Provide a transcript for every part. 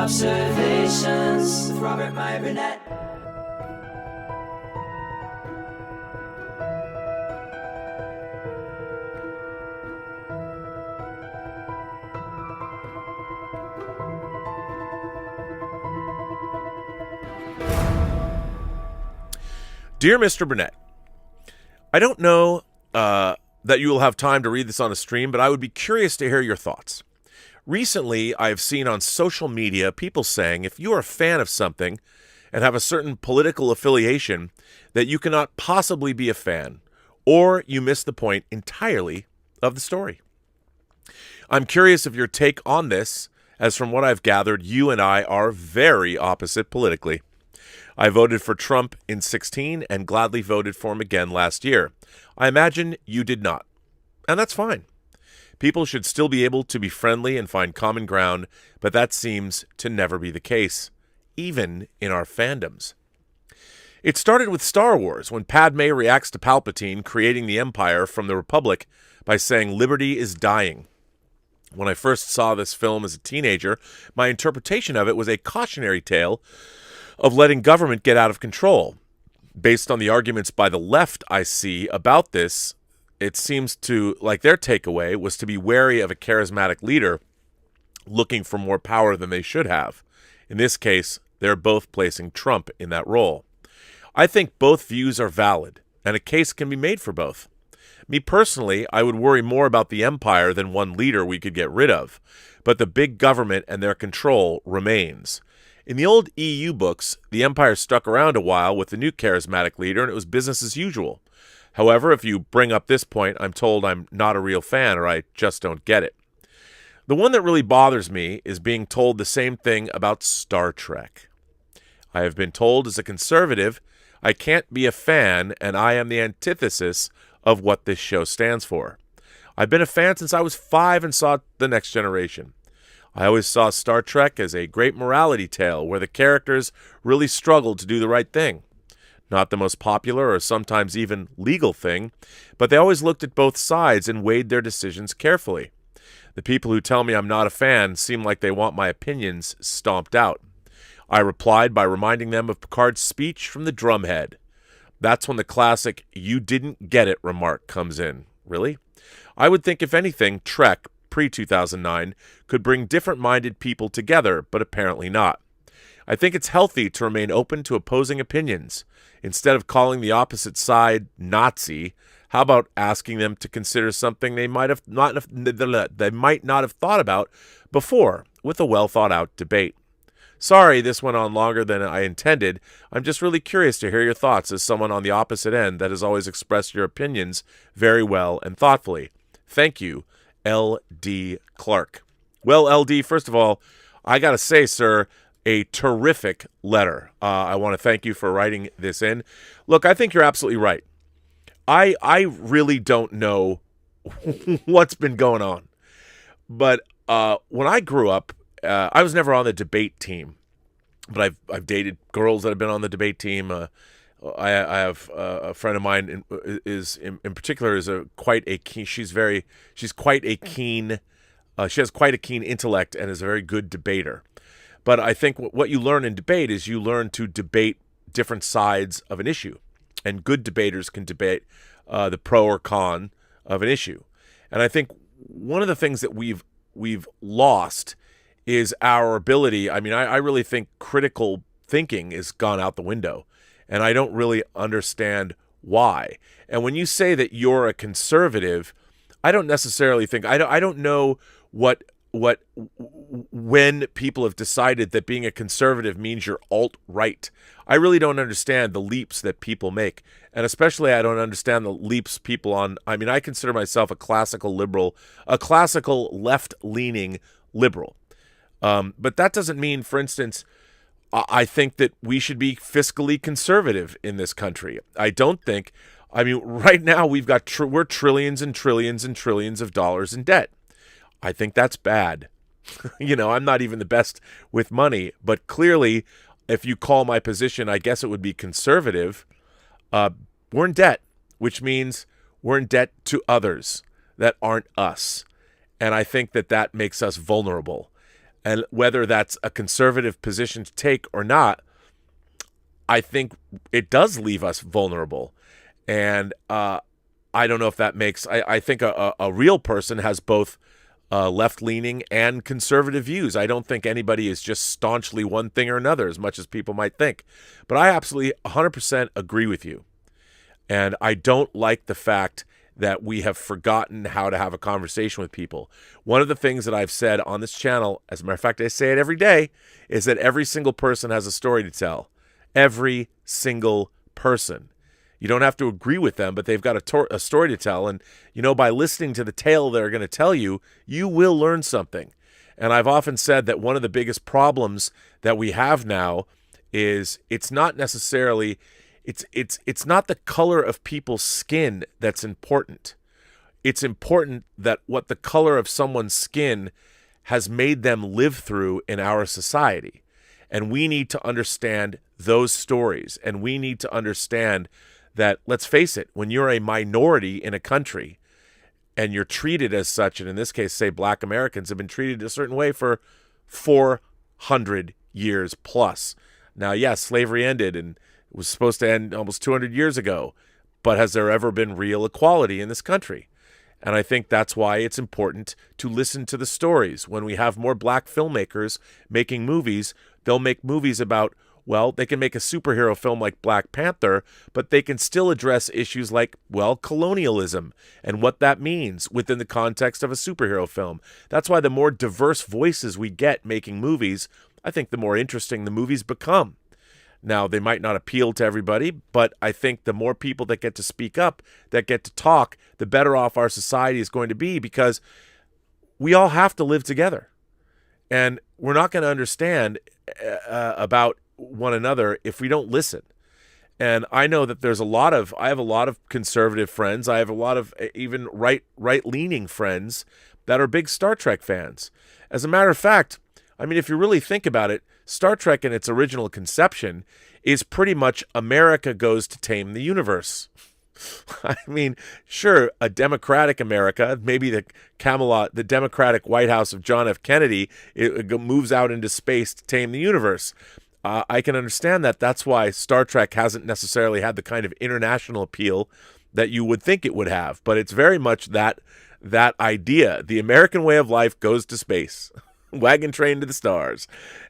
Robservations with Robert Meyer Burnett. Dear Mr. Burnett, I don't know that you will have time to read this on a stream, but I would be curious to hear your thoughts. Recently, I have seen on social media people saying if you are a fan of something and have a certain political affiliation, that you cannot possibly be a fan, or you miss the point entirely of the story. I'm curious of your take on this, as from what I've gathered, you and I are very opposite politically. I voted for Trump in 2016 and gladly voted for him again last year. I imagine you did not, and that's fine. People should still be able to be friendly and find common ground, but that seems to never be the case, even in our fandoms. It started with Star Wars, when Padme reacts to Palpatine creating the Empire from the Republic by saying liberty is dying. When I first saw this film as a teenager, my interpretation of it was a cautionary tale of letting government get out of control. Based on the arguments by the left I see about this, it seems to like their takeaway was to be wary of a charismatic leader looking for more power than they should have. In this case, they're both placing Trump in that role. I think both views are valid, and a case can be made for both. Me personally, I would worry more about the empire than one leader we could get rid of, but the big government and their control remains. In the old EU books, the empire stuck around a while with the new charismatic leader, and it was business as usual. However, if you bring up this point, I'm told I'm not a real fan or I just don't get it. The one that really bothers me is being told the same thing about Star Trek. I have been told as a conservative I can't be a fan, and I am the antithesis of what this show stands for. I've been a fan since I was 5 and saw The Next Generation. I always saw Star Trek as a great morality tale where the characters really struggled to do the right thing. Not the most popular or sometimes even legal thing, but they always looked at both sides and weighed their decisions carefully. The people who tell me I'm not a fan seem like they want my opinions stomped out. I replied by reminding them of Picard's speech from the drumhead. That's when the classic "you didn't get it" remark comes in. Really? I would think if anything, Trek, pre-2009, could bring different-minded people together, but apparently not. I think it's healthy to remain open to opposing opinions. Instead of calling the opposite side Nazi, how about asking them to consider something they might not have thought about before with a well-thought-out debate? Sorry this went on longer than I intended. I'm just really curious to hear your thoughts as someone on the opposite end that has always expressed your opinions very well and thoughtfully. Thank you, L.D. Clark. Well, L.D., first of all, I got to say, sir, a terrific letter. I want to thank you for writing this in. Look, I think you're absolutely right. I really don't know what's been going on. But when I grew up, I was never on the debate team. But I've dated girls that have been on the debate team. I have a friend of mine is in particular is quite a keen. She has quite a keen intellect and is a very good debater. But I think what you learn in debate is you learn to debate different sides of an issue, and good debaters can debate the pro or con of an issue. And I think one of the things that we've lost is our ability. I mean, I really think critical thinking has gone out the window. And I don't really understand why. And when you say that you're a conservative, I don't necessarily think I don't know when people have decided that being a conservative means you're alt-right. I really don't understand the leaps that people make. And especially I don't understand the leaps people on. I mean, I consider myself a classical liberal, a classical left-leaning liberal. But that doesn't mean, for instance, I think that we should be fiscally conservative in this country. I don't think, I mean, right now we're trillions and trillions and trillions of dollars in debt. I think that's bad. I'm not even the best with money, but clearly, if you call my position, I guess it would be conservative. We're in debt, which means we're in debt to others that aren't us. And I think that makes us vulnerable. And whether that's a conservative position to take or not, I think it does leave us vulnerable. And I don't know if that makes, I think a real person has both left-leaning and conservative views. I don't think anybody is just staunchly one thing or another, as much as people might think. But I absolutely 100% agree with you. And I don't like the fact that we have forgotten how to have a conversation with people. One of the things that I've said on this channel, as a matter of fact, I say it every day, is that every single person has a story to tell. Every single person. You don't have to agree with them, but they've got a story to tell. And, by listening to the tale they're going to tell you, you will learn something. And I've often said that one of the biggest problems that we have now is it's not necessarily, it's not the color of people's skin that's important. It's important that what the color of someone's skin has made them live through in our society. And we need to understand those stories. And we need to understand that, let's face it, when you're a minority in a country and you're treated as such, and in this case, say Black Americans have been treated a certain way for 400 years plus. Now, yes, slavery ended and it was supposed to end almost 200 years ago, but has there ever been real equality in this country? And I think that's why it's important to listen to the stories. When we have more black filmmakers making movies, they'll make movies about, well, they can make a superhero film like Black Panther, but they can still address issues like, well, colonialism and what that means within the context of a superhero film. That's why the more diverse voices we get making movies, I think the more interesting the movies become. Now, they might not appeal to everybody, but I think the more people that get to speak up, that get to talk, the better off our society is going to be, because we all have to live together. And we're not going to understand about one another if we don't listen. And I know that I have a lot of conservative friends. I have a lot of even right-leaning friends that are big Star Trek fans. As a matter of fact, I mean, if you really think about it, Star Trek in its original conception is pretty much America goes to tame the universe. I mean, sure, a democratic America, maybe the Camelot, the democratic White House of John F. Kennedy, it moves out into space to tame the universe. I can understand that. That's why Star Trek hasn't necessarily had the kind of international appeal that you would think it would have. But it's very much that idea. The American way of life goes to space. Wagon train to the stars.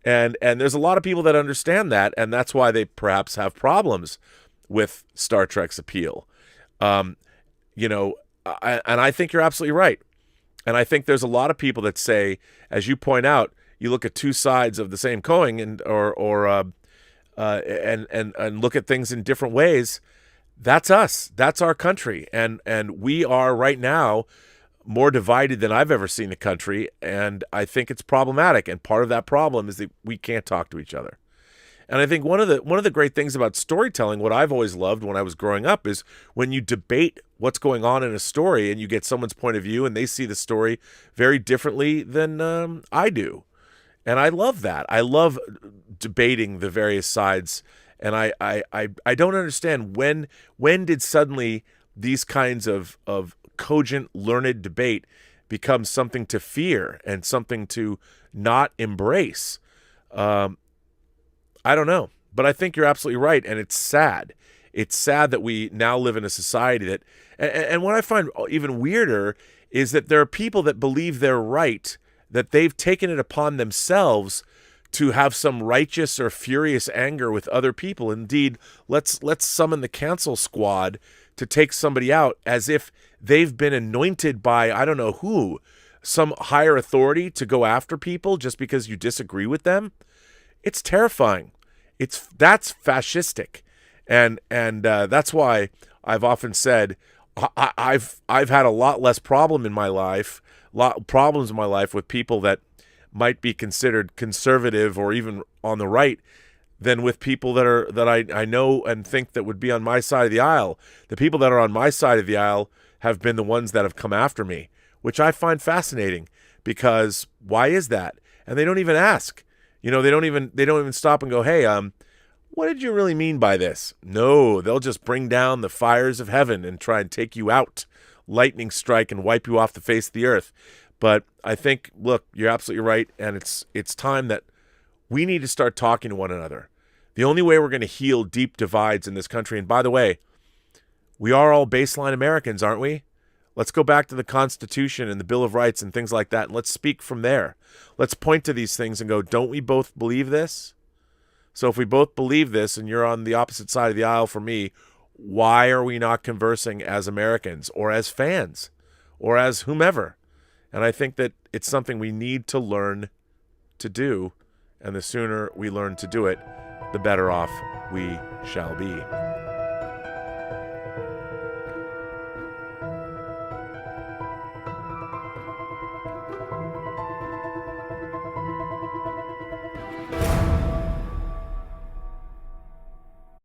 And there's a lot of people that understand that, and that's why they perhaps have problems with Star Trek's appeal. And I think you're absolutely right. And I think there's a lot of people that say, as you point out, you look at two sides of the same coin and look at things in different ways. That's us. That's our country. And we are right now more divided than I've ever seen a country, and I think it's problematic. And part of that problem is that we can't talk to each other. And I think one of the great things about storytelling, what I've always loved when I was growing up, is when you debate what's going on in a story and you get someone's point of view and they see the story very differently than I do. And I love that. I love debating the various sides. And I don't understand when did suddenly these kinds of cogent, learned debate become something to fear and something to not embrace. I don't know, but I think you're absolutely right, and it's sad. It's sad that we now live in a society that, and what I find even weirder is that there are people that believe they're right, that they've taken it upon themselves to have some righteous or furious anger with other people. Indeed, let's summon the cancel squad to take somebody out as if they've been anointed by, I don't know who, some higher authority to go after people just because you disagree with them. It's terrifying. That's fascistic. And that's why I've often said I've had a lot less problems in my life with people that might be considered conservative or even on the right than with people that I know and think that would be on my side of the aisle. The people that are on my side of the aisle have been the ones that have come after me, which I find fascinating, because why is that? And they don't even ask. They don't even stop and go, "Hey, what did you really mean by this?" No, they'll just bring down the fires of heaven and try and take you out, lightning strike and wipe you off the face of the earth. But I think, look, you're absolutely right, and it's time that we need to start talking to one another. The only way we're going to heal deep divides in this country, and by the way, we are all baseline Americans, aren't we? Let's go back to the Constitution and the Bill of Rights and things like that, and let's speak from there. Let's point to these things and go, don't we both believe this? So if we both believe this and you're on the opposite side of the aisle from me, why are we not conversing as Americans or as fans or as whomever? And I think that it's something we need to learn to do, and the sooner we learn to do it, the better off we shall be.